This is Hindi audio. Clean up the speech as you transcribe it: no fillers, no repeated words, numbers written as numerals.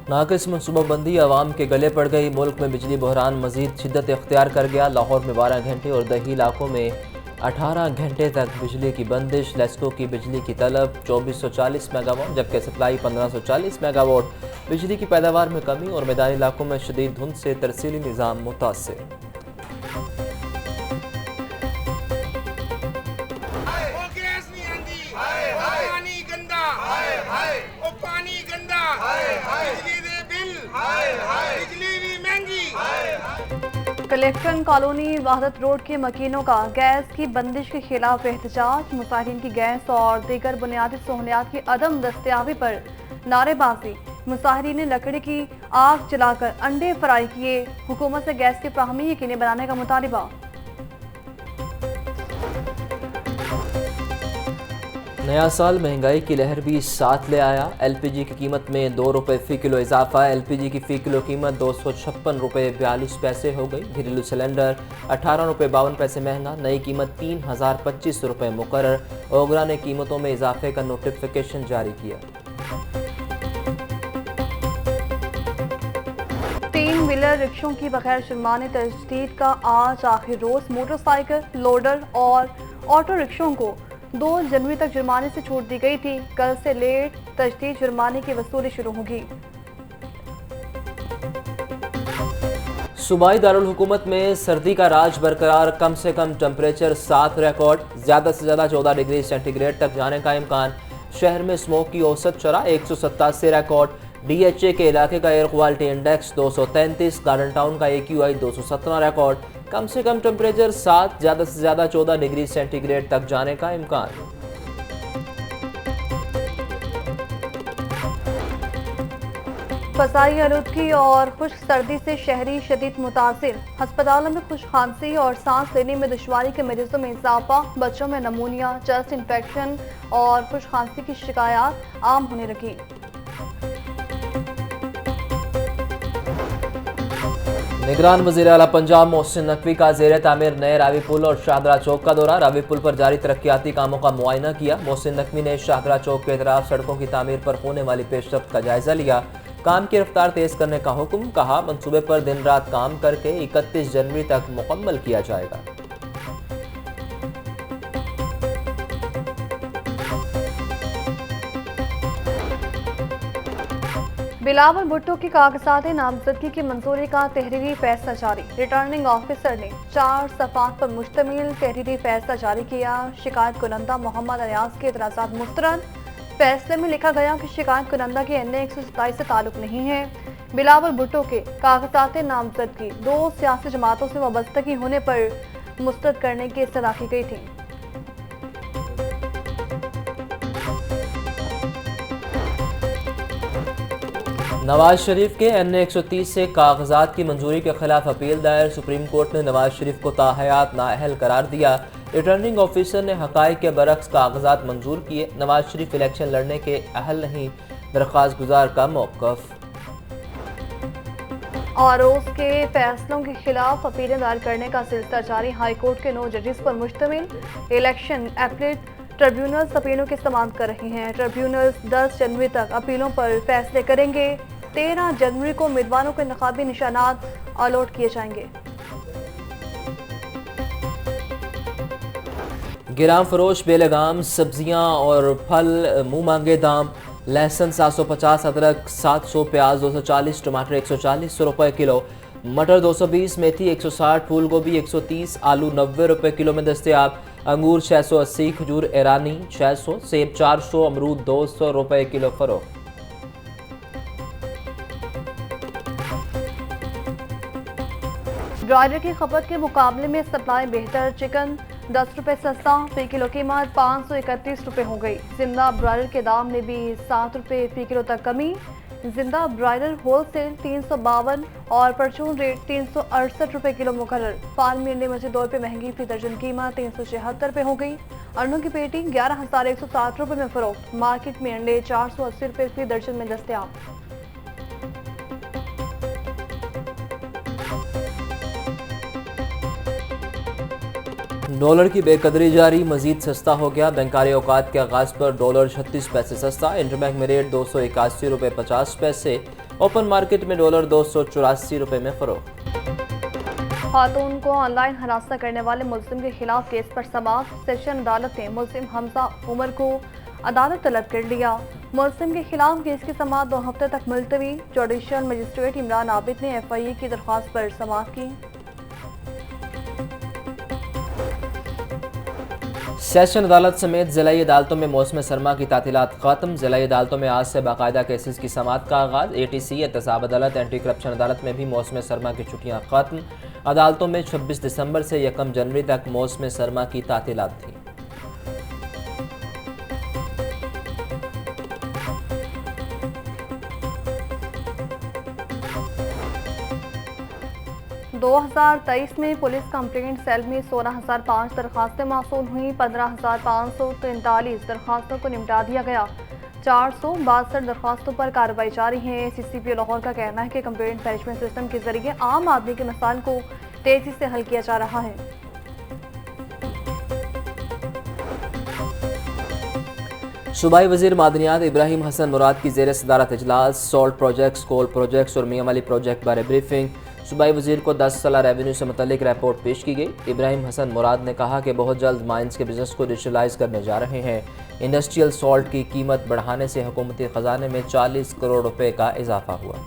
नाकिस मनसूबाबंदी आवाम के गले पड़ गई। मुल्क में बिजली बहरान मजीद शिद्दत इख्तियार कर गया। लाहौर में 12 घंटे और दही इलाकों में 18 घंटे तक बिजली की बंदिश। लेस्को की बिजली की तलब 2440 मेगावाट, जबकि सप्लाई 1540 मेगावाट। बिजली की पैदावार में कमी और मैदानी इलाकों में शदीद धुंध से तरसीली निज़ाम मुतासिर। कलेक्शन कॉलोनी वहदत रोड के मकीनों का गैस की बंदिश के खिलाफ एहतजाज। मुसाफिरीन की गैस और दीगर बुनियादी सहूलियात की अदम दस्तयाबी पर नारेबाजी। मुसाफिरीन ने लकड़ी की आग जलाकर अंडे फ्राई किए। हुकूमत से गैस की फ्राहमी यकीनी बनाने का मुतालबा। नया साल महंगाई की लहर भी साथ ले आया। एलपीजी की कीमत में 2 रुपये फ़ी किलो इजाफा। एलपीजी की फ़ी किलो कीमत 256 रुपये 42 पैसे हो गई। घरेलू सिलेंडर 18 रुपये 52 पैसे महंगा। नई कीमत 3025 रुपये मुकर्रर। ओगरा ने कीमतों में इजाफे का नोटिफिकेशन जारी किया। 3 व्हीलर रिक्शों की बगैर जुर्माने तजदीद का आज आखिर रोज। मोटरसाइकिल, लोडर और ऑटो रिक्शों को 2 जनवरी तक जुर्माने से छूट दी गई थी। कल से लेट तजदीद जुर्माने की वसूली शुरू होगी। सूबाई दारुल हुकूमत में सर्दी का राज बरकरार। कम से कम टेम्परेचर 7 रिकॉर्ड, ज़्यादा से ज़्यादा 14 डिग्री सेंटीग्रेड तक जाने का इम्कान। शहर में स्मोक की औसत शरह 187 रिकॉर्ड। DHA के इलाके का air quality index 233, garden town का AQI 217 रिकॉर्ड। कम से कम टेम्परेचर 7, ज़्यादा से ज़्यादा 14 डिग्री सेंटीग्रेड तक जाने का इम्कान। फसाई आलूदगी और खुश्क सर्दी से शहरी शदीद मुतासिर। अस्पतालों में खुश्क खांसी और सांस लेने में दुश्वारी के मरीजों में इजाफा। बच्चों में नमूनिया, चेस्ट इन्फेक्शन और खुश्क खांसी की शिकायत आम होने लगी। निगरान वज़ीर आला पंजाब मोहसिन नकवी का ज़ेर तामीर नए रावी पुल और शाहदरा चौक का दौरा। रावी पुल पर जारी तरक्याती कामों का मुआयना किया। मोहसिन नकवी ने शाहदरा चौक के अतराफ सड़कों की तामीर पर होने वाली पेशरफ्त का जायजा लिया। काम की रफ्तार तेज करने का हुक्म। कहा, मंसूबे पर दिन रात काम करके 31 जनवरी तक मुकम्मल किया जाएगा। बिलावल भुट्टो की कागजात नामजदगी की मंजूरी का तहरीरी फैसला जारी। रिटर्निंग ऑफिसर ने 4 सफ़ात पर मुश्तमिल तहरीरी फैसला जारी किया। शिकायत कुनंदा मोहम्मद अयाज के एतराज़ात मुस्तरद। फैसले में लिखा गया कि शिकायत कुनंदा के NA 127 से ताल्लुक नहीं है। बिलावल भुट्टो के कागजात नामजदगी 2 सियासी जमातों से वाबस्तगी होने पर मुस्तरद करने की इस्तदा की गई थी। नवाज शरीफ के NA 130 से कागजात की मंजूरी के खिलाफ अपील दायर। सुप्रीम कोर्ट ने नवाज शरीफ को ताहयात नाअहल करार दिया। रिटर्निंग ऑफिसर ने हकाइक के बरक्स कागजात मंजूर किए। नवाज शरीफ इलेक्शन लड़ने के अहल नहीं, दरख्वास्त गुजार का मौक़िफ़। और उसके फैसलों के खिलाफ अपीलें दायर करने का सिलसिला जारी। हाई कोर्ट के 9 जजेस पर मुश्तमिल इलेक्शन अपीलेट ट्रिब्यूनल्स अपीलों के इस्तेमाल कर रहे हैं। ट्रिब्यूनल्स 10 जनवरी तक अपीलों पर फैसले करेंगे। 13 जनवरी को उम्मीदवारों के इंतखाबी निशानात अलॉट किए जाएंगे। गिराम फरोश बेलगाम सब्जियां और फल मुंह मांगे दाम। लहसुन 750, अदरक 700, प्याज 240, टमाटर 140 रुपये किलो, मटर 220, मेथी 160, फूल गोभी 130, आलू 90 रुपये किलो में दस्तयाब। अंगूर 680, खजूर ईरानी 600, सेब 400, अमरूद 200 रुपये किलो फरोख्त। ब्रॉयलर की खपत के मुकाबले में सप्लाई बेहतर। चिकन 10 रुपये सस्ता, फी किलो कीमत 531 रुपये हो गई। जिंदा ब्रॉयलर के दाम में भी 7 रुपये फी किलो तक कमी। जिंदा ब्रॉयलर होलसेल 352 और परचून रेट 368 रुपये किलो मुकर्रर। फार्मी अंडे में से 2 रुपये महंगी, फी दर्जन कीमत 376 रुपये हो गई। अंडों की पेटी 11,160 रुपये में फरोख्त। मार्केट में अंडे 480 रुपये फी दर्जन में दस्तयाब। डॉलर की बेकदरी जारी, मजीद सस्ता हो गया। बैंकारी औकात के आगाज़ पर डॉलर 36 पैसे सस्ता। इंटरबैंक में रेट 281 रुपये 50 पैसे। ओपन मार्केट में डॉलर 284 रुपये में फरोख्त। खातून को ऑनलाइन हरासा करने वाले मुल्जिम के खिलाफ केस पर समाअत। सेशन अदालत ने मुल्जिम हमजा उमर को अदालत तलब कर लिया। मुल्जिम के खिलाफ केस की समाअत 2 हफ्ते तक मुलतवी। जुडिशल मजिस्ट्रेट इमरान आबिद ने FIA की दरख्वास्त पर समाअत की। सेशन अदालत समेत ज़िलाई अदालतों में मौसम सरमा की तातीलात खत्म। ज़िलाई अदालतों में आज से बाकायदा केसेस की समाअत का आगाज़। ATC एहतसाब अदालत, एंटी करप्शन अदालत में भी मौसम सरमा की छुट्टियां खत्म। अदालतों में 26 दिसंबर से 1 जनवरी तक मौसम सरमा की तातीलात थी। दो 2023 में पुलिस कंप्लेंट सेल में 16,005 दरखास्तें मौसूल हुई। 15,543 दरखास्तों को निपटा दिया गया। 462 दरखास्तों पर कार्रवाई जारी है। CCPO लाहौर का कहना है कि कंप्लेंट मैनेजमेंट सिस्टम के जरिए आम आदमी के मसाइल को तेजी से हल किया जा रहा है। सूबाई वज़ीर मादनियात इब्राहिम हसन मुराद की ज़ेर सदारत इजलास। सॉल्ट प्रोजेक्ट्स, कोल प्रोजेक्ट्स और मियां वाली प्रोजेक्ट बारे ब्रीफिंग। सूबाई वज़ीर को 10 साल रेवेन्यू से मुतल्लिक रिपोर्ट पेश की गई। इब्राहिम हसन मुराद ने कहा कि बहुत जल्द माइंस के बिजनेस को डिजिटलाइज करने जा रहे हैं। इंडस्ट्रियल सॉल्ट की कीमत बढ़ाने से हुकूमती ख़जाने में 40 करोड़ रुपए का इजाफा हुआ।